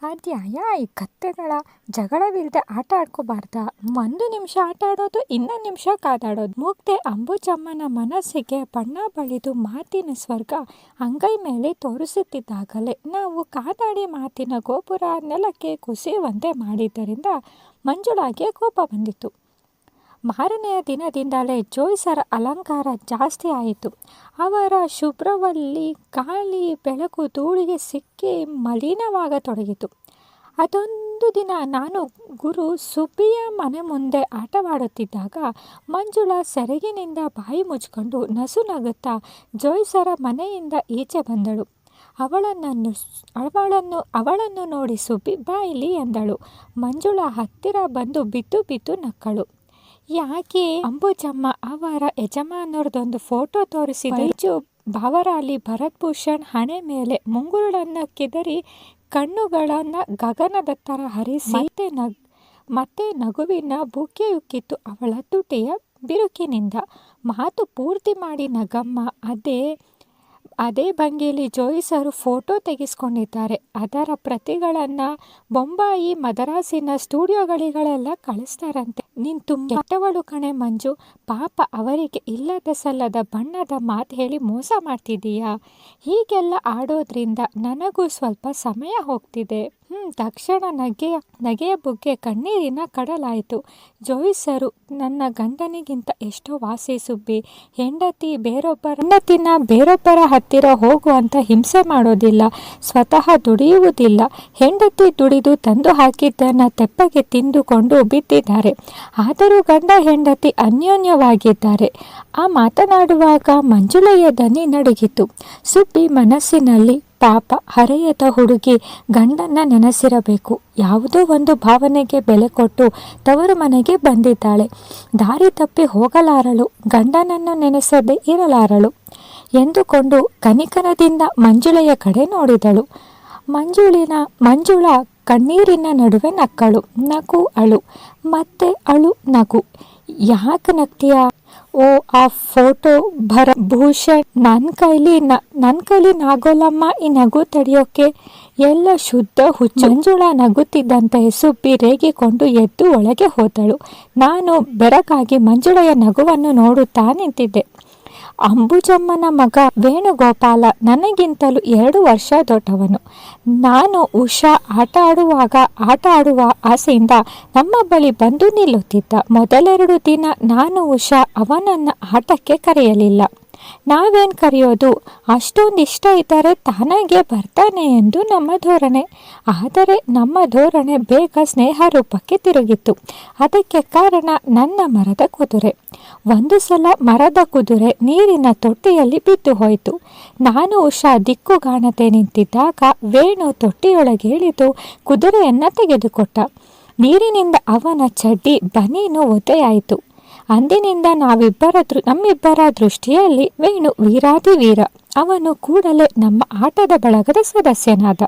ಅಧ್ಯಾಯ ಈ ಕತ್ತೆಗಳ ಜಗಳವಿಲ್ಲದೆ ಆಟ ಆಡ್ಕೋಬಾರ್ದ. 1 ನಿಮಿಷ ಆಟ ಆಡೋದು, ಇನ್ನೊಂದು ನಿಮಿಷ ಕಾದಾಡೋದು. ಮೂಗ್ದೆ ಅಂಬುಜಮ್ಮನ ಮನಸ್ಸಿಗೆ ಬಣ್ಣ ಬಳಿದು ಮಾತಿನ ಸ್ವರ್ಗ ಅಂಗೈ ಮೇಲೆ ತೋರಿಸುತ್ತಿದ್ದಾಗಲೇ ನಾವು ಕಾದಾಡಿ ಮಾತಿನ ಗೋಪುರ ನೆಲಕ್ಕೆ ಕುಸಿಯುವಂತೆ ಮಾಡಿದ್ದರಿಂದ ಮಂಜುಳಾಗೆ ಕೋಪ ಬಂದಿತು. ಮಾರನೆಯ ದಿನದಿಂದಲೇ ಜೋಯ್ಸರ ಅಲಂಕಾರ ಜಾಸ್ತಿ ಆಯಿತು. ಅವರ ಶುಭ್ರವಲ್ಲಿ ಗಾಳಿ ಬೆಳಕು ಧೂಳಿಗೆ ಸಿಕ್ಕಿ ಮಲಿನವಾಗತೊಡಗಿತು. ಅದೊಂದು ದಿನ ನಾನು ಗುರು ಸುಬ್ಬಿಯ ಮನೆ ಮುಂದೆ ಆಟವಾಡುತ್ತಿದ್ದಾಗ ಮಂಜುಳಾ ಸೆರಗಿನಿಂದ ಬಾಯಿ ಮುಚ್ಕೊಂಡು ನಸುನಗುತ್ತಾ ಜೋಯ್ಸರ ಮನೆಯಿಂದ ಈಚೆ ಬಂದಳು. ಅವಳನ್ನು ನೋಡಿ ಸುಬ್ಬಿ ಬಾಯಿಲಿ ಎಂದಳು. ಮಂಜುಳಾ ಹತ್ತಿರ ಬಂದು ಬಿದ್ದು ಬಿದ್ದು ನಕ್ಕಳು. ಯಾಕೆ? ಅಂಬುಜಮ್ಮ ಅವರ ಯಜಮಾನರದೊಂದು ಫೋಟೋ ತೋರಿಸಿ ಬೈಜು ಬಾವರಾಲಿ ಭರತ್ ಭೂಷಣ್ ಹಣೆ ಮೇಲೆ ಮುಂಗುರುಳನ್ನು ಕೆದರಿ ಕಣ್ಣುಗಳನ್ನು ಗಗನದತ್ತರ ಹರಿಸಿ ಮತ್ತೆ ನಗುವಿನ ಬುಗ್ಗೆಯುಕ್ಕಿತು ಅವಳ ತುಟಿಯ ಬಿರುಕಿನಿಂದ. ಮಾತು ಪೂರ್ತಿ ಮಾಡಿ ನಗಮ್ಮ. ಅದೇ ಭಂಗಿಲಿ ಜೋಯಿಸರು ಫೋಟೋ ತೆಗೆಸ್ಕೊಂಡಿದ್ದಾರೆ. ಅದರ ಪ್ರತಿಗಳನ್ನು ಬೊಂಬಾಯಿ ಮದರಾಸಿನ ಸ್ಟುಡಿಯೋಗಳಿಗೆಲ್ಲ ಕಳಿಸ್ತಾರಂತೆ. ನೀನು ತುಂಬ ಕೆಟ್ಟವಳು ಕಣೆ ಮಂಜು. ಪಾಪ ಅವರಿಗೆ ಇಲ್ಲದ ಸಲ್ಲದ ಬಣ್ಣದ ಮಾತು ಹೇಳಿ ಮೋಸ ಮಾಡ್ತಿದ್ದೀಯಾ? ಹೀಗೆಲ್ಲ ಆಡೋದ್ರಿಂದ ನನಗೂ ಸ್ವಲ್ಪ ಸಮಯ ಹೋಗ್ತಿದೆ. ತಕ್ಷಣ ನಗೆಯ ಬುಗ್ಗೆ ಕಣ್ಣೀರಿನ ಕಡಲಾಯಿತು. ಜೋಯಿಸರು ನನ್ನ ಗಂಡನಿಗಿಂತ ಎಷ್ಟೋ ವಾಸಿ ಸುಬ್ಬಿ. ಹೆಂಡತಿನ ಬೇರೊಬ್ಬರ ಹತ್ತಿರ ಹೋಗುವಂತ ಹಿಂಸೆ ಮಾಡೋದಿಲ್ಲ, ಸ್ವತಃ ದುಡಿಯುವುದಿಲ್ಲ. ಹೆಂಡತಿ ದುಡಿದು ತಂದು ಹಾಕಿದ್ದನ್ನು ತೆಪ್ಪಗೆ ತಿಂದುಕೊಂಡು ಬಿದ್ದಿದ್ದಾರೆ. ಆದರೂ ಗಂಡ ಹೆಂಡತಿ ಅನ್ಯೋನ್ಯವಾಗಿದ್ದಾರೆ. ಆ ಮಾತನಾಡುವಾಗ ಮಂಜುಳೆಯ ದನಿ ನಡುಗಿತು. ಸುಬ್ಬಿ ಮನಸ್ಸಿನಲ್ಲಿ ಪಾಪ ಹರೆಯದ ಹುಡುಗಿ ಗಂಡನ್ನ ನೆನೆಸಿರಬೇಕು. ಯಾವುದೋ ಒಂದು ಭಾವನೆಗೆ ಬೆಲೆ ಕೊಟ್ಟು ತವರು ಮನೆಗೆ ಬಂದಿದ್ದಾಳೆ. ದಾರಿ ತಪ್ಪಿ ಹೋಗಲಾರಳು, ಗಂಡನನ್ನು ನೆನೆಸದೆ ಇರಲಾರಳು ಎಂದುಕೊಂಡು ಕನಿಕರದಿಂದ ಮಂಜುಳೆಯ ಕಡೆ ನೋಡಿದಳು. ಮಂಜುಳಾ ಕಣ್ಣೀರಿನ ನಡುವೆ ನಕ್ಕಳು. ನಗು ಅಳು, ಮತ್ತೆ ಅಳು ನಗು. ಯಾಕೆ ನಗ್ತೀಯ? ಓ ಆ ಫೋಟೋ ಭರಭೂಷಣ್ ನನ್ನ ಕೈಲಿ ನಾಗೋಲಮ್ಮ ಈ ನಗು ತಡೆಯೋಕೆ. ಎಲ್ಲ ಶುದ್ಧ ಹುಚ್ಚು. ಮಂಜುಳಾ ನಗುತ್ತಿದ್ದಂತೆ ಸುಬ್ಬಿ ರೇಗಿಕೊಂಡು ಎದ್ದು ಒಳಗೆ ಹೋದಳು. ನಾನು ಬೆರಗಾಗಿ ಮಂಜುಳೆಯ ನಗುವನ್ನು ನೋಡುತ್ತಾ ನಿಂತಿದ್ದೆ. ಅಂಬುಜಮ್ಮನ ಮಗ ವೇಣುಗೋಪಾಲ ನನಗಿಂತಲೂ 2 ವರ್ಷ ದೊಡ್ಡವನು. ನಾನು ಉಷಾ ಆಟ ಆಡುವ ಆಸೆಯಿಂದ ನಮ್ಮ ಬಳಿ ಬಂದು ನಿಲ್ಲುತ್ತಿದ್ದ. ಮೊದಲೆರಡು ದಿನ ನಾನು ಉಷಾ ಅವನನ್ನು ಆಟಕ್ಕೆ ಕರೆಯಲಿಲ್ಲ. ನಾವೇನು ಕರೆಯೋದು, ಅಷ್ಟೊಂದಿಷ್ಟ ಇದ್ದರೆ ತಾನಾಗೆ ಬರ್ತಾನೆ ಎಂದು ನಮ್ಮ ಧೋರಣೆ. ಆದರೆ ನಮ್ಮ ಧೋರಣೆ ಬೇಗ ಸ್ನೇಹ ರೂಪಕ್ಕೆ ತಿರುಗಿತ್ತು. ಅದಕ್ಕೆ ಕಾರಣ ನನ್ನ ಮರದ ಕುದುರೆ. ಒಂದು ಸಲ ಮರದ ಕುದುರೆ ನೀರಿನ ತೊಟ್ಟಿಯಲ್ಲಿ ಬಿದ್ದು ಹೋಯಿತು. ನಾನು ಉಷಾ ದಿಕ್ಕುಗಾಣದೆ ನಿಂತಿದ್ದಾಗ ವೇಣು ತೊಟ್ಟಿಯೊಳಗೆ ಇಳಿದು ಕುದುರೆಯನ್ನು ತೆಗೆದುಕೊಟ್ಟ. ನೀರಿನಿಂದ ಅವನ ಚಡ್ಡಿ ಬನೀನು ಒದ್ದೆಯಾಯಿತು. ಅಂದಿನಿಂದ ನಮ್ಮಿಬ್ಬರ ದೃಷ್ಟಿಯಲ್ಲಿ ವೇಣು ವೀರಾದಿ ವೀರ. ಅವನು ಕೂಡಲೇ ನಮ್ಮ ಆಟದ ಬಳಗದ ಸದಸ್ಯನಾದ.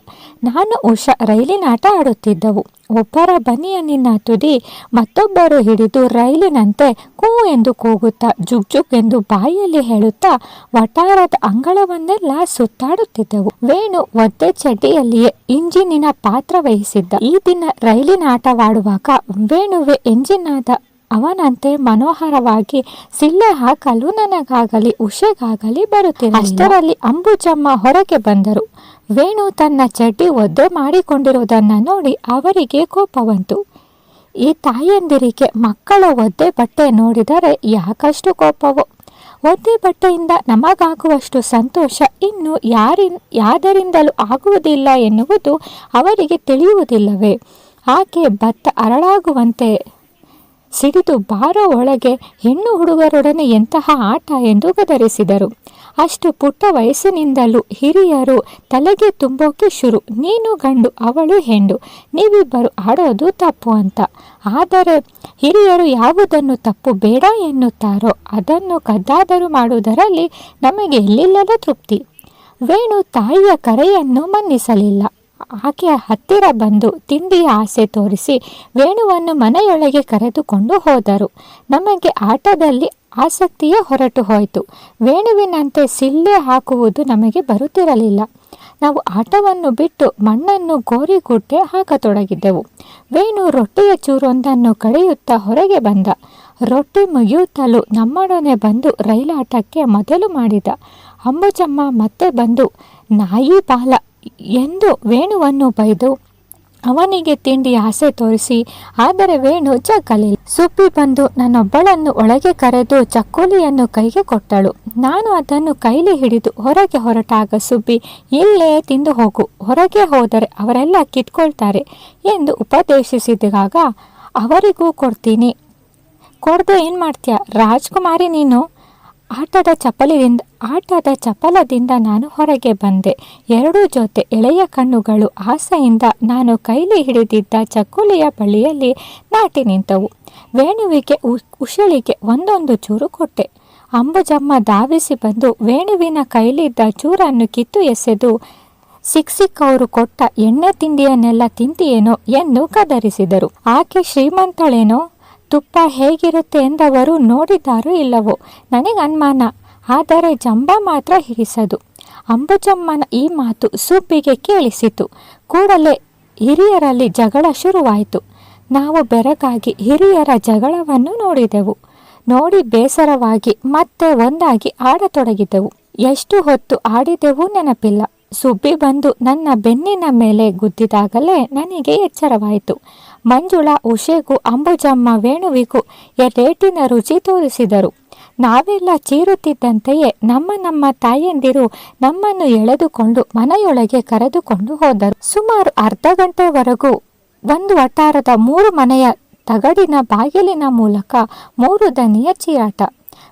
ನಾನು ಉಷಾ ರೈಲಿನಾಟ ಆಡುತ್ತಿದ್ದವು. ಒಬ್ಬರ ಬನಿಯನ್ನಿನ ತುದಿ ಮತ್ತೊಬ್ಬರು ಹಿಡಿದು ರೈಲಿನಂತೆ ಕೂ ಎಂದು ಕೂಗುತ್ತಾ ಜುಗ್ ಜುಗ್ ಎಂದು ಬಾಯಿಯಲ್ಲಿ ಹೇಳುತ್ತಾ ವಟಾರದ ಅಂಗಳವನ್ನೆಲ್ಲ ಸುತ್ತಾಡುತ್ತಿದ್ದೆವು. ವೇಣು ಒದ್ದೆ ಚಡ್ಡಿಯಲ್ಲಿಯೇ ಇಂಜಿನಿನ ಪಾತ್ರ ವಹಿಸಿದ್ದ. ಈ ದಿನ ರೈಲಿನಾಟವಾಡುವಾಗ ವೇಣುವೆ ಎಂಜಿನಾದ. ಅವನಂತೆ ಮನೋಹರವಾಗಿ ಸಿಳ್ಳೆ ಹಾಕಲು ನನಗಾಗಲಿ ಉಷೆಗಾಗಲಿ ಬರುತ್ತಿರಲಿಲ್ಲ. ಅಷ್ಟರಲ್ಲಿ ಅಂಬುಜಮ್ಮ ಹೊರಗೆ ಬಂದರು. ವೇಣು ತನ್ನ ಚಡ್ಡಿ ಒದ್ದೆ ಮಾಡಿಕೊಂಡಿರುವುದನ್ನು ನೋಡಿ ಅವರಿಗೆ ಕೋಪ ಬಂತು. ಈ ತಾಯಂದಿರಿಗೆ ಮಕ್ಕಳ ಒದ್ದೆ ಬಟ್ಟೆ ನೋಡಿದರೆ ಯಾಕಷ್ಟು ಕೋಪವೋ. ಒದ್ದೆ ಬಟ್ಟೆಯಿಂದ ನಮಗಾಗುವಷ್ಟು ಸಂತೋಷ ಇನ್ನು ಯಾದರಿಂದಲೂ ಆಗುವುದಿಲ್ಲ ಎನ್ನುವುದು ಅವರಿಗೆ ತಿಳಿಯುವುದಿಲ್ಲವೇ? ಆಕೆ ಭತ್ತ ಅರಳಾಗುವಂತೆ ಸಿಡಿದು ಬಾರೋ ಒಳಗೆ ಹೆಣ್ಣು ಹುಡುಗರೊಡನೆ ಎಂತಹ ಆಟ ಎಂದು ಗದರಿಸಿದರು. ಅಷ್ಟು ಪುಟ್ಟ ವಯಸ್ಸಿನಿಂದಲೂ ಹಿರಿಯರು ತಲೆಗೆ ತುಂಬೋಕೆ ಶುರು. ನೀನು ಗಂಡು, ಅವಳು ಹೆಣ್ಣು, ನೀವಿಬ್ಬರು ಆಡೋದು ತಪ್ಪು ಅಂತ. ಆದರೆ ಹಿರಿಯರು ಯಾವುದನ್ನು ತಪ್ಪು ಬೇಡ ಎನ್ನುತ್ತಾರೋ ಅದನ್ನು ಕದ್ದಾದರೂ ಮಾಡುವುದರಲ್ಲಿ ನಮಗೆ ಎಲ್ಲಿಲ್ಲದ ತೃಪ್ತಿ. ವೇಣು ತಾಯಿಯ ಕರೆಯನ್ನು ಮನ್ನಿಸಲಿಲ್ಲ. ಆಕೆಯ ಹತ್ತಿರ ಬಂದು ತಿಂಡಿಯ ಆಸೆ ತೋರಿಸಿ ವೇಣುವನ್ನು ಮನೆಯೊಳಗೆ ಕರೆದುಕೊಂಡು ಹೋದರು. ನಮಗೆ ಆಟದಲ್ಲಿ ಆಸಕ್ತಿಯೇ ಹೊರಟು ಹೋಯಿತು. ವೇಣುವಿನಂತೆ ಸಿಳ್ಳೆ ಹಾಕುವುದು ನಮಗೆ ಬರುತ್ತಿರಲಿಲ್ಲ. ನಾವು ಆಟವನ್ನು ಬಿಟ್ಟು ಮಣ್ಣನ್ನು ಗೋರಿಗುಡ್ಡೆ ಹಾಕತೊಡಗಿದ್ದೆವು. ವೇಣು ರೊಟ್ಟಿಯ ಚೂರೊಂದನ್ನು ಕಡಿಯುತ್ತಾ ಹೊರಗೆ ಬಂದ. ರೊಟ್ಟಿ ಮುಗಿಯುತ್ತಲೂ ನಮ್ಮೊಡನೆ ಬಂದು ರೈಲಾಟಕ್ಕೆ ಮೊದಲು ಮಾಡಿದ. ಅಂಬುಜಮ್ಮ ಮತ್ತೆ ಬಂದು ನಾಯಿ ಬಾಲ ಎಂದು ವೇಣುವನ್ನು ಬೈದು ಅವನಿಗೆ ತಿಂಡಿ ಆಸೆ ತೋರಿಸಿ, ಆದರೆ ವೇಣು ಜಗ್ಗಲಿಲ್ಲ. ಸುಬ್ಬಿ ಬಂದು ನನ್ನೊಬ್ಬಳನ್ನು ಒಳಗೆ ಕರೆದು ಚಕ್ಕುಲಿಯನ್ನು ಕೈಗೆ ಕೊಟ್ಟಳು. ನಾನು ಅದನ್ನು ಕೈಲಿ ಹಿಡಿದು ಹೊರಗೆ ಹೊರಟಾಗ ಸುಬ್ಬಿ, ಇಲ್ಲೇ ತಿಂದು ಹೋಗು, ಹೊರಗೆ ಹೋದರೆ ಅವರೆಲ್ಲ ಕಿತ್ಕೊಳ್ತಾರೆ ಎಂದು ಉಪದೇಶಿಸಿದಾಗ, ಅವರಿಗೂ ಕೊಡ್ತೀನಿ, ಕೊಡದೆ ಏನು ಮಾಡ್ತೀಯ ರಾಜ್ಕುಮಾರಿ ನೀನು. ಆಟದ ಚಪಲದಿಂದ ನಾನು ಹೊರಗೆ ಬಂದೆ. 2 ಜೊತೆ ಎಳೆಯ ಕಣ್ಣುಗಳು ಆಸೆಯಿಂದ ನಾನು ಕೈಲಿ ಹಿಡಿದಿದ್ದ ಚಕ್ಕುಲಿಯ ಬಳಿಯಲ್ಲಿ ನಾಟಿ ನಿಂತವು. ವೇಣುವಿಗೆ ಉಷಳಿಗೆ ಒಂದೊಂದು ಚೂರು ಕೊಟ್ಟೆ. ಅಂಬುಜಮ್ಮ ಧಾವಿಸಿ ಬಂದು ವೇಣುವಿನ ಕೈಲಿದ್ದ ಚೂರನ್ನು ಕಿತ್ತು ಎಸೆದು, ಸಿಕ್ಕವರು ಕೊಟ್ಟ ಎಣ್ಣೆ ತಿಂಡಿಯನ್ನೆಲ್ಲ ತಿಂತಿಯೇನೋ ಎಂದು ಕದರಿಸಿದರು. ಆಕೆ ಶ್ರೀಮಂತಳೇನೋ, ತುಪ್ಪ ಹೇಗಿರುತ್ತೆ ಎಂದವರು ನೋಡಿದ್ದಾರೋ ಇಲ್ಲವೋ ನನಗೆ ಅನುಮಾನ, ಆದರೆ ಜಂಬ ಮಾತ್ರ ಹಿಡಿಸದು. ಅಂಬುಜಮ್ಮನ ಈ ಮಾತು ಸುಬ್ಬಿಗೆ ಕೇಳಿಸಿತು. ಕೂಡಲೇ ಹಿರಿಯರಲ್ಲಿ ಜಗಳ ಶುರುವಾಯಿತು. ನಾವು ಬೆರಗಾಗಿ ಹಿರಿಯರ ಜಗಳವನ್ನು ನೋಡಿದೆವು. ನೋಡಿ ಬೇಸರವಾಗಿ ಮತ್ತೆ ಒಂದಾಗಿ ಆಡತೊಡಗಿದೆವು. ಎಷ್ಟು ಹೊತ್ತು ಆಡಿದೆವು ನೆನಪಿಲ್ಲ. ಸುಬ್ಬಿ ಬಂದು ನನ್ನ ಬೆನ್ನಿನ ಮೇಲೆ ಗುದ್ದಿದಾಗಲೇ ನನಗೆ ಎಚ್ಚರವಾಯಿತು. ಮಂಜುಳಾ ಉಷೆಗೂ ಅಂಬುಜಮ್ಮ ವೇಣುವಿಗೂ ರೇಟಿನ ರುಚಿ ತೋರಿಸಿದರು. ನಾವೆಲ್ಲ ಚೀರುತ್ತಿದ್ದಂತೆಯೇ ನಮ್ಮ ತಾಯಂದಿರು ನಮ್ಮನ್ನು ಎಳೆದುಕೊಂಡು ಮನೆಯೊಳಗೆ ಕರೆದುಕೊಂಡು ಹೋದರು. ಸುಮಾರು ಅರ್ಧ ಗಂಟೆವರೆಗೂ ಒಂದು ವಟಾರದ 3 ಮನೆಯ ತಗಡಿನ ಬಾಗಿಲಿನ ಮೂಲಕ 3 ದನಿಯ ಚೀರಾಟ,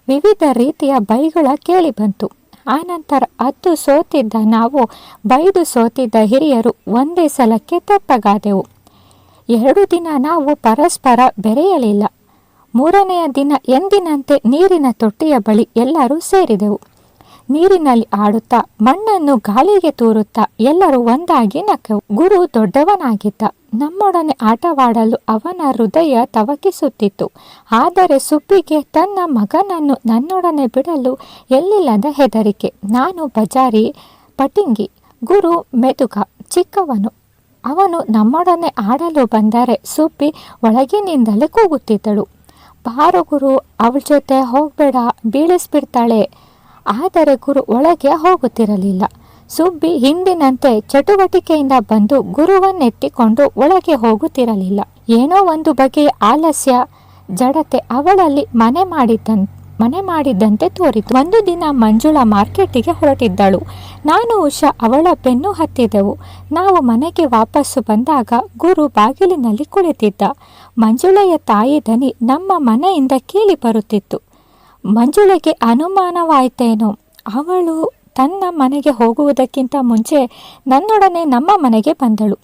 ವಿವಿಧ ರೀತಿಯ ಬೈಗಳ ಕೇಳಿಬಂತು. ಆನಂತರ ಅತ್ತು ಸೋತಿದ್ದ ನಾವು, ಬೈದು ಸೋತಿದ್ದ ಹಿರಿಯರು ಒಂದೇ ಸಲಕ್ಕೆ ತಟ್ಟಗಾದೆವು. 2 ದಿನ ನಾವು ಪರಸ್ಪರ ಬೆರೆಯಲಿಲ್ಲ. 3ನೆಯ ದಿನ ಎಂದಿನಂತೆ ನೀರಿನ ತೊಟ್ಟಿಯ ಬಳಿ ಎಲ್ಲರೂ ಸೇರಿದೆವು. ನೀರಿನಲ್ಲಿ ಆಡುತ್ತಾ ಮಣ್ಣನ್ನು ಗಾಳಿಗೆ ತೂರುತ್ತಾ ಎಲ್ಲರೂ ಒಂದಾಗಿ ನಕ್ಕೆವು. ಗುರು ದೊಡ್ಡವನಾಗಿದ್ದ. ನಮ್ಮೊಡನೆ ಆಟವಾಡಲು ಅವನ ಹೃದಯ ತವಕಿಸುತ್ತಿತ್ತು. ಆದರೆ ಸುಬ್ಬಿಗೆ ತನ್ನ ಮಗನನ್ನು ನನ್ನೊಡನೆ ಬಿಡಲು ಎಲ್ಲಿಲ್ಲದ ಹೆದರಿಕೆ. ನಾನು ಬಜಾರಿ ಪಟಿಂಗಿ, ಗುರು ಮೆದುಗ ಚಿಕ್ಕವನು. ಅವನು ನಮ್ಮೊಡನೆ ಆಡಲು ಬಂದರೆ ಸುಬ್ಬಿ ಒಳಗಿನಿಂದಲೇ ಕೂಗುತ್ತಿದ್ದಳು, ಬಾರು ಗುರು, ಅವಳ ಜೊತೆ ಹೋಗಬೇಡ, ಬೀಳಿಸ್ಬಿಡ್ತಾಳೆ. ಆದರೆ ಗುರು ಒಳಗೆ ಹೋಗುತ್ತಿರಲಿಲ್ಲ. ಸುಬ್ಬಿ ಹಿಂದಿನಂತೆ ಚಟುವಟಿಕೆಯಿಂದ ಬಂದು ಗುರುವನ್ನೆತ್ತಿಕೊಂಡು ಒಳಗೆ ಹೋಗುತ್ತಿರಲಿಲ್ಲ. ಏನೋ ಒಂದು ಬಗೆಯ ಆಲಸ್ಯ, ಜಡತೆ ಅವಳಲ್ಲಿ ಮನೆ ಮಾಡಿದ್ದಂತೆ ತೋರಿತು. ಒಂದು ದಿನ ಮಂಜುಳಾ ಮಾರ್ಕೆಟಿಗೆ ಹೊರಟಿದ್ದಳು. ನಾನು ಉಷಾ ಅವಳ ಬೆನ್ನು ಹತ್ತಿದೆವು. ನಾವು ಮನೆಗೆ ವಾಪಸ್ಸು ಬಂದಾಗ ಗುರು ಬಾಗಿಲಿನಲ್ಲಿ ಕುಳಿತಿದ್ದ. ಮಂಜುಳೆಯ ತಾಯಿ ದನಿ ನಮ್ಮ ಮನೆಯಿಂದ ಕೇಳಿ ಬರುತ್ತಿತ್ತು. ಮಂಜುಳೆಗೆ ಅನುಮಾನವಾಯಿತೇನೋ. ಅವಳು ತನ್ನ ಮನೆಗೆ ಹೋಗುವುದಕ್ಕಿಂತ ಮುಂಚೆ ನನ್ನೊಡನೆ ನಮ್ಮ ಮನೆಗೆ ಬಂದಳು.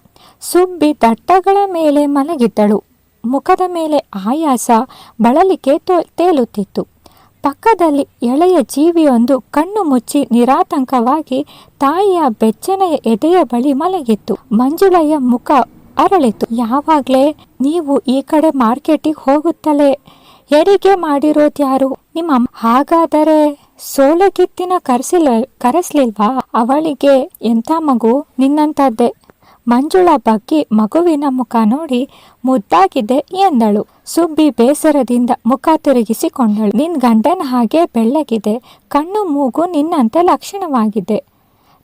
ಸುಬ್ಬಿ ದಟ್ಟಗಳ ಮೇಲೆ ಮಲಗಿದ್ದಳು. ಮುಖದ ಮೇಲೆ ಆಯಾಸ, ಬಳಲಿಕೆ ತೇಲುತ್ತಿತ್ತು. ಪಕ್ಕದಲ್ಲಿ ಎಳೆಯ ಜೀವಿಯೊಂದು ಕಣ್ಣು ಮುಚ್ಚಿ ನಿರಾತಂಕವಾಗಿ ತಾಯಿಯ ಬೆಚ್ಚನೆಯ ಎದೆಯ ಬಳಿ ಮಲಗಿತ್ತು. ಮಂಜುಳೆಯ ಮುಖ ಅರಳಿತು. ಯಾವಾಗಲೇ ನೀವು ಈ ಕಡೆ ಮಾರ್ಕೆಟಿಗೆ ಹೋಗುತ್ತಲೇ ಹೆರಿಗೆ ಮಾಡಿರೋದ್ಯಾರು? ನಿಮ್ಮ ಅಮ್ಮ. ಹಾಗಾದರೆ ಸೋಲಗಿತ್ತಿನ ಕರೆಸ್ಲಿಲ್ವಾ? ಅವಳಿಗೆ ಎಂಥ ಮಗು? ನಿನ್ನಂಥದ್ದೇ. ಮಂಜುಳಾ ಬಗ್ಗಿ ಮಗುವಿನ ಮುಖ ನೋಡಿ ಮುದ್ದಾಗಿದೆ ಎಂದಳು. ಸುಬ್ಬಿ ಬೇಸರದಿಂದ ಮುಖ ತಿರುಗಿಸಿಕೊಂಡಳು. ನಿನ್ ಗಂಡನ ಹಾಗೆ ಬೆಳ್ಳಗಿದೆ, ಕಣ್ಣು ಮೂಗು ನಿನ್ನಂತೆ ಲಕ್ಷಣವಾಗಿದೆ.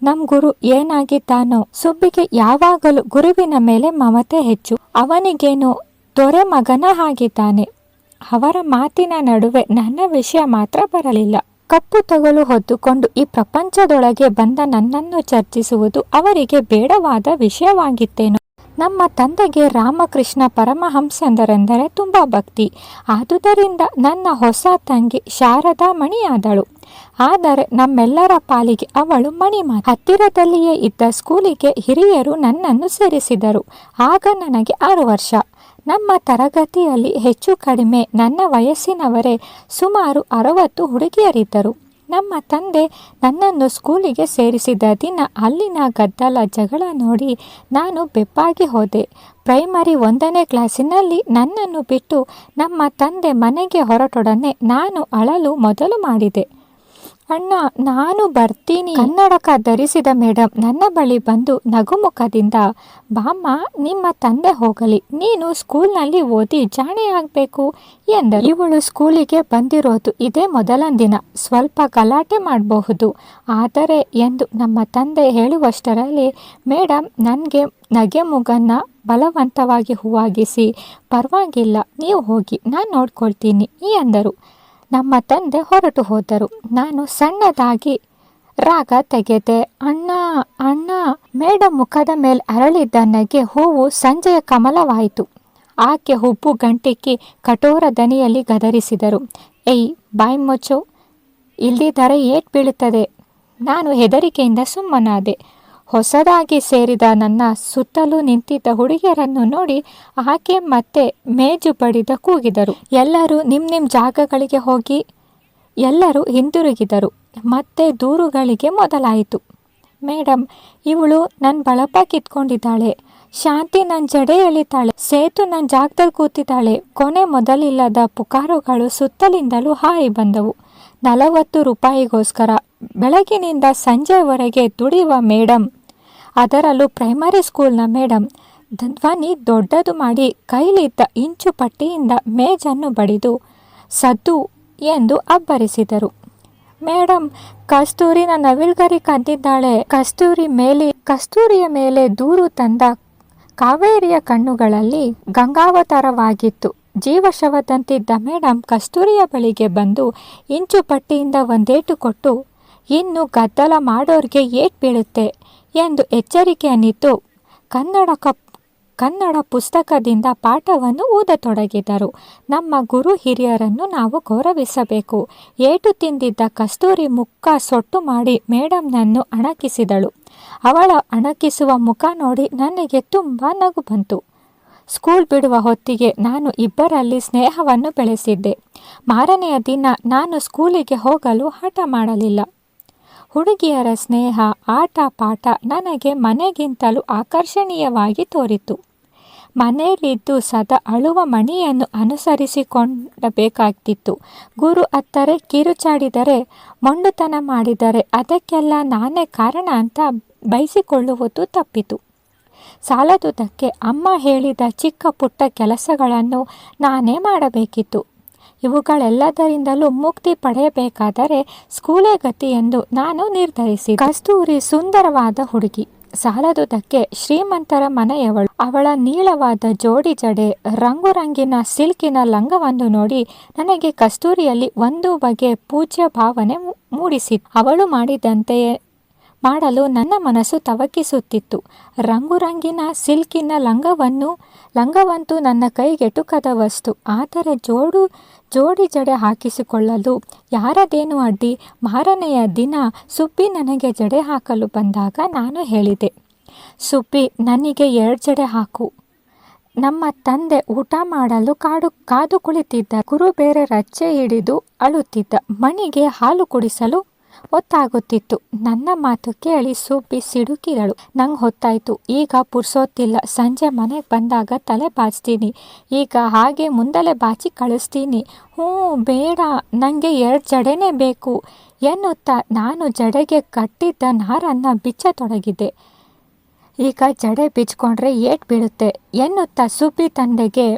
ನಮ್ ಗುರು ಏನಾಗಿದ್ದಾನೋ? ಸುಬ್ಬಿಗೆ ಯಾವಾಗಲೂ ಗುರುವಿನ ಮೇಲೆ ಮಮತೆ ಹೆಚ್ಚು. ಅವನಿಗೇನು ದೊರೆ ಮಗನ ಹಾಗಿದ್ದಾನೆ. ಅವರ ಮಾತಿನ ನಡುವೆ ನನ್ನ ವಿಷಯ ಮಾತ್ರ ಬರಲಿಲ್ಲ. ಕಪ್ಪು ತಗಲು ಹೊದ್ದುಕೊಂಡು ಈ ಪ್ರಪಂಚದೊಳಗೆ ಬಂದ ನನ್ನನ್ನು ಚರ್ಚಿಸುವುದು ಅವರಿಗೆ ಬೇಡವಾದ ವಿಷಯವಾಗಿತ್ತೇನೋ. ನಮ್ಮ ತಂದೆಗೆ ರಾಮಕೃಷ್ಣ ಪರಮಹಂಸಂದರೆಂದರೆ ತುಂಬ ಭಕ್ತಿ. ಆದುದರಿಂದ ನನ್ನ ಹೊಸ ತಂಗಿ ಶಾರದಾ ಮಣಿಯಾದಳು. ಆದರೆ ನಮ್ಮೆಲ್ಲರ ಪಾಲಿಗೆ ಅವಳು ಮಣಿಮಾತ. ಹತ್ತಿರದಲ್ಲಿಯೇ ಇದ್ದ ಸ್ಕೂಲಿಗೆ ಹಿರಿಯರು ನನ್ನನ್ನು ಸೇರಿಸಿದರು. ಆಗ ನನಗೆ 6 ವರ್ಷ. ನಮ್ಮ ತರಗತಿಯಲ್ಲಿ ಹೆಚ್ಚು ಕಡಿಮೆ ನನ್ನ ವಯಸ್ಸಿನವರೇ ಸುಮಾರು 60 ಹುಡುಗಿಯರಿದ್ದರು. ನಮ್ಮ ತಂದೆ ನನ್ನನ್ನು ಸ್ಕೂಲಿಗೆ ಸೇರಿಸಿದ ದಿನ ಅಲ್ಲಿನ ಗದ್ದಲ ಜಗಳ ನೋಡಿ ನಾನು ಬೆಪ್ಪಾಗಿ ಹೋದೆ. ಪ್ರೈಮರಿ 1ನೇ ಕ್ಲಾಸಿನಲ್ಲಿ ನನ್ನನ್ನು ಬಿಟ್ಟು ನಮ್ಮ ತಂದೆ ಮನೆಗೆ ಹೊರಟೊಡನೆ ನಾನು ಅಳಲು ಮೊದಲು ಮಾಡಿದೆ. ಅಣ್ಣ ನಾನು ಬರ್ತೀನಿ. ಕನ್ನಡಕ ಧರಿಸಿದ ಮೇಡಮ್ ನನ್ನ ಬಳಿ ಬಂದು ನಗುಮುಖದಿಂದ, ಬಾಮ್ಮ ನಿಮ್ಮ ತಂದೆ ಹೋಗಲಿ, ನೀನು ಸ್ಕೂಲ್ನಲ್ಲಿ ಓದಿ ಜಾಣೆಯಾಗಬೇಕು ಎಂದರು. ಇವಳು ಸ್ಕೂಲಿಗೆ ಬಂದಿರೋದು ಇದೇ ಮೊದಲ ದಿನ, ಸ್ವಲ್ಪ ಗಲಾಟೆ ಮಾಡಬಹುದು ಆದರೆ ಎಂದು ನಮ್ಮ ತಂದೆ ಹೇಳುವಷ್ಟರಲ್ಲಿ ಮೇಡಮ್ ನನಗೆ ನಗೆ ಮುಗನ್ನ ಬಲವಂತವಾಗಿ ಹೂವಾಗಿಸಿ, ಪರವಾಗಿಲ್ಲ ನೀವು ಹೋಗಿ ನಾನು ನೋಡ್ಕೊಳ್ತೀನಿ ಎಂದರು. ನಮ್ಮ ತಂದೆ ಹೊರಟು ಹೋದರು. ನಾನು ಸಣ್ಣದಾಗಿ ರಾಗ ತೆಗೆದೆ, ಅಣ್ಣ ಅಣ್ಣ. ಮೇಡಮ್ ಮುಖದ ಮೇಲೆ ಅರಳಿದ್ದ ನಗೆ ಹೂವು ಸಂಜೆಯ ಕಮಲವಾಯಿತು. ಆಕೆ ಹುಬ್ಬು ಗಂಟಿಕ್ಕಿ ಕಠೋರ ದನಿಯಲ್ಲಿ ಗದರಿಸಿದರು, ಏಯ್ ಬಾಯ್ ಮುಚ್ಚು, ಇಲ್ದಿದ್ದರೆ ಏಟ್ ಬೀಳುತ್ತದೆ. ನಾನು ಹೆದರಿಕೆಯಿಂದ ಸುಮ್ಮನಾದೆ. ಹೊಸದಾಗಿ ಸೇರಿದ ನನ್ನ ಸುತ್ತಲೂ ನಿಂತಿದ್ದ ಹುಡುಗಿಯರನ್ನು ನೋಡಿ ಆಕೆ ಮತ್ತೆ ಮೇಜು ಬಡಿದ ಕೂಗಿದರು, ಎಲ್ಲರೂ ನಿಮ್ಮ ಜಾಗಗಳಿಗೆ ಹೋಗಿ. ಎಲ್ಲರೂ ಹಿಂದಿರುಗಿದರು. ಮತ್ತೆ ದೂರುಗಳಿಗೆ ಮೊದಲಾಯಿತು. ಮೇಡಮ್ ಇವಳು ನನ್ನ ಬಳಪ ಕಿತ್ಕೊಂಡಿದ್ದಾಳೆ, ಶಾಂತಿ ನನ್ನ ಜಡೆ ಎಳಿತಾಳೆ, ಸೇತು ನನ್ನ ಜಾಗದಲ್ಲಿ ಕೂತಿದ್ದಾಳೆ. ಕೊನೆ ಮೊದಲಿಲ್ಲದ ಪುಕಾರುಗಳು ಸುತ್ತಲಿಂದಲೂ ಹಾರಿ ಬಂದವು. 40 ರೂಪಾಯಿಗೋಸ್ಕರ ಬೆಳಗಿನಿಂದ ಸಂಜೆವರೆಗೆ ದುಡಿಯುವ ಮೇಡಮ್, ಅದರಲ್ಲೂ ಪ್ರೈಮರಿ ಸ್ಕೂಲ್ನ ಮೇಡಮ್, ಧ್ವನಿ ದೊಡ್ಡದು ಮಾಡಿ ಕೈಲಿದ್ದ ಇಂಚು ಪಟ್ಟಿಯಿಂದ ಮೇಜನ್ನು ಬಡಿದು ಸದ್ದು ಎಂದು ಅಬ್ಬರಿಸಿದರು. ಮೇಡಮ್ ಕಸ್ತೂರಿನ ನವಿಲ್ಗರಿ ಕದ್ದಿದ್ದಾಳೆ. ಕಸ್ತೂರಿಯ ಮೇಲೆ ದೂರು ತಂದ ಕಾವೇರಿಯ ಕಣ್ಣುಗಳಲ್ಲಿ ಗಂಗಾವತಾರವಾಗಿತ್ತು. ಜೀವಶವದಂತಿದ್ದ ಮೇಡಮ್ ಕಸ್ತೂರಿಯ ಬಳಿಗೆ ಬಂದು ಇಂಚು ಪಟ್ಟಿಯಿಂದ ಒಂದೇಟು ಕೊಟ್ಟು, ಇನ್ನು ಗದ್ದಲ ಮಾಡೋರ್ಗೆ ಏಟ್ ಬೀಳುತ್ತೆ ಎಂದು ಎಚ್ಚರಿಕೆಯನ್ನಿತ್ತು. ಕನ್ನಡ ಪುಸ್ತಕದಿಂದ ಪಾಠವನ್ನು ಓದತೊಡಗಿದರು. ನಮ್ಮ ಗುರು ಹಿರಿಯರನ್ನು ನಾವು ಗೌರವಿಸಬೇಕು. ಏಟು ತಿಂದಿದ್ದ ಕಸ್ತೂರಿ ಮುಖ ಸೊಟ್ಟು ಮಾಡಿ ಮೇಡಮ್ನನ್ನು ಅಣಕಿಸಿದಳು. ಅವಳ ಅಣಕಿಸುವ ಮುಖ ನೋಡಿ ನನಗೆ ತುಂಬ ನಗು ಬಂತು. ಸ್ಕೂಲ್ ಬಿಡುವ ಹೊತ್ತಿಗೆ ನಾನು ಇಬ್ಬರಲ್ಲಿ ಸ್ನೇಹವನ್ನು ಬೆಳೆಸಿದ್ದೆ. ಮಾರನೆಯ ದಿನ ನಾನು ಸ್ಕೂಲಿಗೆ ಹೋಗಲು ಹಠ ಮಾಡಲಿಲ್ಲ. ಹುಡುಗಿಯರ ಸ್ನೇಹ, ಆಟ ಪಾಠ ನನಗೆ ಮನೆಗಿಂತಲೂ ಆಕರ್ಷಣೀಯವಾಗಿ ತೋರಿತು. ಮನೆಯಲ್ಲಿದ್ದು ಸದಾ ಅಳುವ ಮಣಿಯನ್ನು ಅನುಸರಿಸಿಕೊಳ್ಳಬೇಕಾಗ್ತಿತ್ತು. ಗುರು ಅತ್ತರೆ ಕಿರುಚಾಡಿದರೆ, ಮೊಂಡುತನ ಮಾಡಿದರೆ ಅದಕ್ಕೆಲ್ಲ ನಾನೇ ಕಾರಣ ಅಂತ ಬಯಸಿಕೊಳ್ಳುವುದು ತಪ್ಪಿತು. ಸಾಲದುದಕ್ಕೆ ಅಮ್ಮ ಹೇಳಿದ ಚಿಕ್ಕ ಪುಟ್ಟ ಕೆಲಸಗಳನ್ನು ನಾನೇ ಮಾಡಬೇಕಿತ್ತು. ಇವುಗಳೆಲ್ಲದರಿಂದಲೂ ಮುಕ್ತಿ ಪಡೆಯಬೇಕಾದರೆ ಸ್ಕೂಲೇ ಗತಿ ಎಂದು ನಾನು ನಿರ್ಧರಿಸಿದೆ. ಕಸ್ತೂರಿ ಸುಂದರವಾದ ಹುಡುಗಿ, ಸಾಲದುದಕ್ಕೆ ಶ್ರೀಮಂತರ ಮನೆಯವಳು. ಅವಳ ನೀಳವಾದ ಜೋಡಿ ಜಡೆ, ರಂಗುರಂಗಿನ ಸಿಲ್ಕಿನ ಲಂಗವನ್ನು ನೋಡಿ ನನಗೆ ಕಸ್ತೂರಿಯಲ್ಲಿ ಒಂದು ಬಗೆ ಪೂಜ್ಯ ಭಾವನೆ ಮೂಡಿಸಿತು. ಅವಳು ಮಾಡಿದಂತೆಯೇ ಮಾಡಲು ನನ್ನ ಮನಸ್ಸು ತವಕಿಸುತ್ತಿತ್ತು. ರಂಗುರಂಗಿನ ಸಿಲ್ಕಿನ ಲಂಗವಂತೂ ನನ್ನ ಕೈಗೆಟುಕದ ವಸ್ತು. ಆದರೆ ಜೋಡಿ ಜಡೆ ಹಾಕಿಸಿಕೊಳ್ಳಲು ಯಾರದೇನು ಅಡ್ಡಿ? ಮಾರನೆಯ ದಿನ ಸುಬ್ಬಿ ನನಗೆ ಜಡೆ ಹಾಕಲು ಬಂದಾಗ ನಾನು ಹೇಳಿದೆ, ಸುಬ್ಬಿ ನನಗೆ 2 ಜಡೆ ಹಾಕು. ನಮ್ಮ ತಂದೆ ಊಟ ಮಾಡಲು ಕಾದು ಕುಳಿತಿದ್ದ. ಗುರು ಬೇರೆ ರಚ್ಚೆ ಹಿಡಿದು ಅಳುತ್ತಿದ್ದ. ಮಣಿಗೆ ಹಾಲು ಕುಡಿಸಲು ಹೊತ್ತಾಗುತ್ತಿತ್ತು. ನನ್ನ ಮಾತು ಕೇಳಿ ಸುಬ್ಬಿ ಸಿಡುಕಿದಳು. ನಂಗೆ ಹೊತ್ತಾಯ್ತು, ಈಗ ಪುರ್ಸೋತಿಲ್ಲ, ಸಂಜೆ ಮನೆಗೆ ಬಂದಾಗ ತಲೆ ಬಾಚ್ತೀನಿ, ಈಗ ಹಾಗೆ ಮುಂದಲೆ ಬಾಚಿ ಕಳಿಸ್ತೀನಿ. ಬೇಡ, ನನಗೆ 2 ಜಡೆನೇ ಬೇಕು ಎನ್ನುತ್ತಾ ನಾನು ಜಡೆಗೆ ಕಟ್ಟಿದ್ದ ನಾರನ್ನು ಬಿಚ್ಚತೊಡಗಿದ್ದೆ. ಈಗ ಜಡೆ ಬಿಚ್ಕೊಂಡ್ರೆ ಏಟ್ ಬೀಳುತ್ತೆ ಎನ್ನುತ್ತಾ ಸುಬ್ಬಿ ತಂದೆಗೆ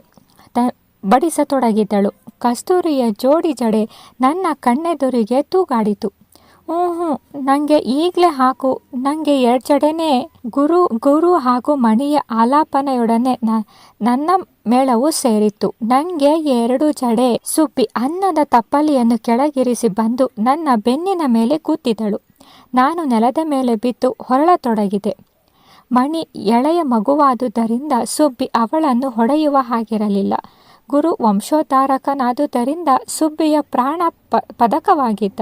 ಬಡಿಸತೊಡಗಿದ್ದಳು. ಕಸ್ತೂರಿಯ ಜೋಡಿ ಜಡೆ ನನ್ನ ಕಣ್ಣೆದುರಿಗೆ ತೂಗಾಡಿತು. ನನಗೆ ಈಗಲೇ ಹಾಕು, ನನಗೆ 2 ಜಡೆನೇ. ಗುರು ಹಾಗೂ ಮಣಿಯ ಆಲಾಪನೆಯೊಡನೆ ನನ್ನ ಮೇಳವು ಸೇರಿತ್ತು. ನನಗೆ 2 ಜಡೆ. ಸುಬ್ಬಿ ಅನ್ನದ ತಪ್ಪಲಿಯನ್ನು ಕೆಳಗಿರಿಸಿ ಬಂದು ನನ್ನ ಬೆನ್ನಿನ ಮೇಲೆ ಕೂತಿದ್ದಳು. ನಾನು ನೆಲದ ಮೇಲೆ ಬಿದ್ದು ಹೊರಳತೊಡಗಿದೆ. ಮಣಿ ಎಳೆಯ ಮಗುವಾದುದರಿಂದ ಸುಬ್ಬಿ ಅವಳನ್ನು ಹೊಡೆಯುವ ಹಾಗಿರಲಿಲ್ಲ. ಗುರು ವಂಶೋದ್ಧಾರಕನಾದುದರಿಂದ ಸುಬ್ಬಿಯ ಪ್ರಾಣ ಪದಕವಾಗಿದ್ದ.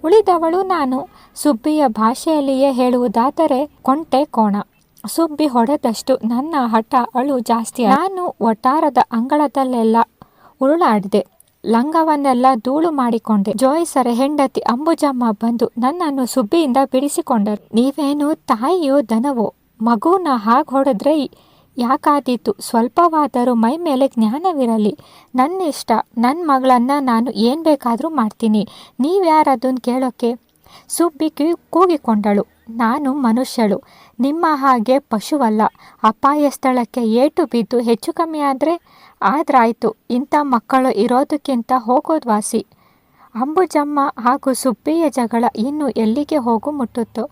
ಉಳಿದವಳು ನಾನು. ಸುಬ್ಬಿಯ ಭಾಷೆಯಲ್ಲಿಯೇ ಹೇಳುವುದಾದರೆ ಕೊಂಟೆ ಕೋಣ. ಸುಬ್ಬಿ ಹೊಡೆದಷ್ಟು ನನ್ನ ಹಠ ಅಳು ಜಾಸ್ತಿ. ನಾನು ಒಟ್ಟಾರದ ಅಂಗಳದಲ್ಲೆಲ್ಲ ಉರುಳಾಡಿದೆ. ಲಂಗವನ್ನೆಲ್ಲ ಧೂಳು ಮಾಡಿಕೊಂಡೆ. ಜೋಯಿಸರ ಹೆಂಡತಿ ಅಂಬುಜಮ್ಮ ಬಂದು ನನ್ನನ್ನು ಸುಬ್ಬಿಯಿಂದ ಬಿಡಿಸಿಕೊಂಡರು. ನೀವೇನು ತಾಯಿಯೋ ದನವೋ? ಮಗುನ ಹಾಗೆ ಹೊಡೆದ್ರೆ ಯಾಕಾದೀತು? ಸ್ವಲ್ಪವಾದರೂ ಮೈ ಮೇಲೆ ಜ್ಞಾನವಿರಲಿ. ನನ್ನಿಷ್ಟ, ನನ್ನ ಮಗಳನ್ನು ನಾನು ಏನು ಬೇಕಾದರೂ ಮಾಡ್ತೀನಿ, ನೀವ್ಯಾರದನ್ನು ಕೇಳೋಕ್ಕೆ? ಸುಬ್ಬಿ ಕೂಗಿಕೊಂಡಳು. ನಾನು ಮನುಷ್ಯಳು, ನಿಮ್ಮ ಹಾಗೆ ಪಶುವಲ್ಲ. ಅಪಾಯ ಸ್ಥಳಕ್ಕೆ ಏಟು ಬಿದ್ದು ಹೆಚ್ಚು ಕಮ್ಮಿ ಆದ್ರಾಯ್ತು. ಇಂಥ ಮಕ್ಕಳು ಇರೋದಕ್ಕಿಂತ ಹೋಗೋದು ವಾಸಿ. ಅಂಬುಜಮ್ಮ ಹಾಗೂ ಸುಬ್ಬಿಯ ಜಗಳ ಇನ್ನು ಎಲ್ಲಿಗೆ ಹೋಗು ಮುಟ್ಟುತ್ತೋ?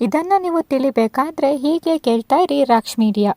ಇದನ್ನು ನೀವು ತಿಳಿಬೇಕಾದ್ರೆ ಹೀಗೆ ಕೇಳ್ತಾ ಇರಿ ರಾಕ್ಷ್ ಮೀಡಿಯಾ.